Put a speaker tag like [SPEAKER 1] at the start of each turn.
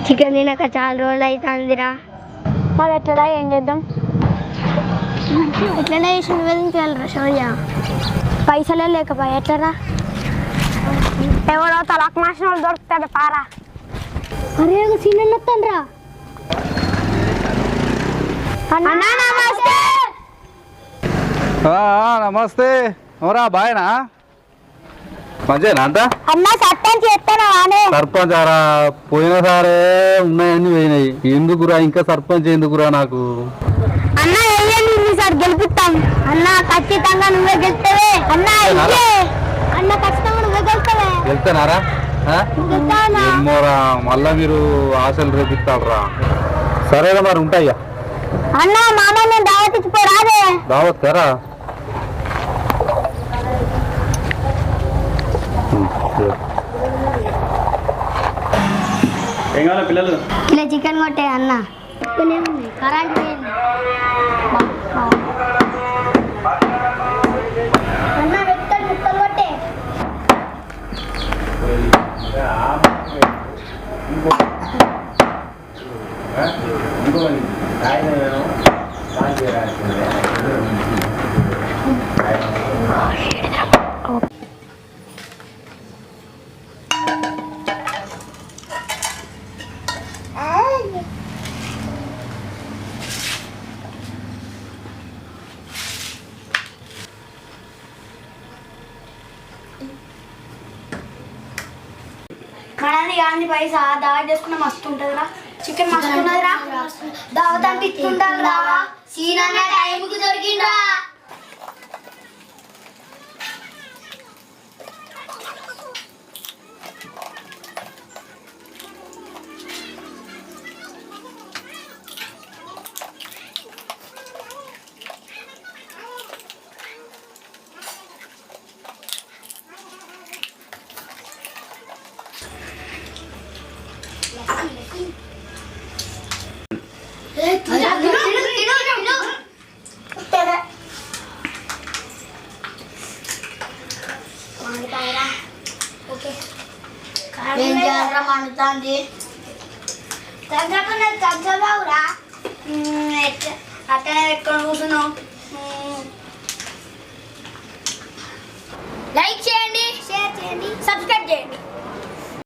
[SPEAKER 1] Chicken తినక చాలా రోజులు అవుతుందిరా.
[SPEAKER 2] మరి ఎట్లా ఏం చేద్దాం?
[SPEAKER 1] ఎట్లనే చేసి నివేదించాలిరా శౌర్య.
[SPEAKER 2] పైసలే లేకపోయా ఎట్లరా? ఎవరో తలకు మాసిన వాళ్ళు దొరుకుతాడు పారా.
[SPEAKER 1] అరే సీన్ వస్తాను.
[SPEAKER 3] నమస్తే. ఎవరా బాయనా? మంచిగా అంతా
[SPEAKER 2] అన్నా సర్పంచ్ చెప్తానా?
[SPEAKER 3] సర్పంచ్ ఆరా పోయినసారే ఉన్నాయన్నీ పోయినాయి. ఎందుకురా ఇంకా సర్పంచ్ ఎందుకురా నాకు?
[SPEAKER 2] అన్నా సార్ గెలిపిస్తాం. అన్నా ఖచ్చితంగా నువ్వే గెలుస్తావే. అన్నా అన్న ఖచ్చితంగా నువ్వే గెలుస్తావే.
[SPEAKER 3] వెళ్తానారా? ఏమోరా మళ్ళా మీరు ఆశలు రేపిస్తాడరా. సరేరా మరి ఉంటాయ్యా.
[SPEAKER 2] అన్నా మామ నేను దావత్ ఇచ్చిపోరాదే.
[SPEAKER 3] దావత్ కరా?
[SPEAKER 4] ఏం కావాలి పిల్లలు?
[SPEAKER 1] ఇలా చికెన్ కొట్టే అన్న. కరెంట్ పోయింది అన్న. వ్యక్తులు ముక్కలు కొట్టే. మనది కానీ పైసా దావత్ చేసుకున్న మస్తు ఉంటుందిరా. చికెన్ మస్తు ఉన్నదిరా. దావత్ అంటే ఇట్లుంటారా? సీన్ అన్న టైంకి దొరికిందా? ఏం చేయాలరా మండుతుంది? తగ్గకురా అట్టనే పెట్టుకొని కూర్చున్నావు. లైక్ చేయండి, షేర్ చేయండి, సబ్స్క్రైబ్ చేయండి.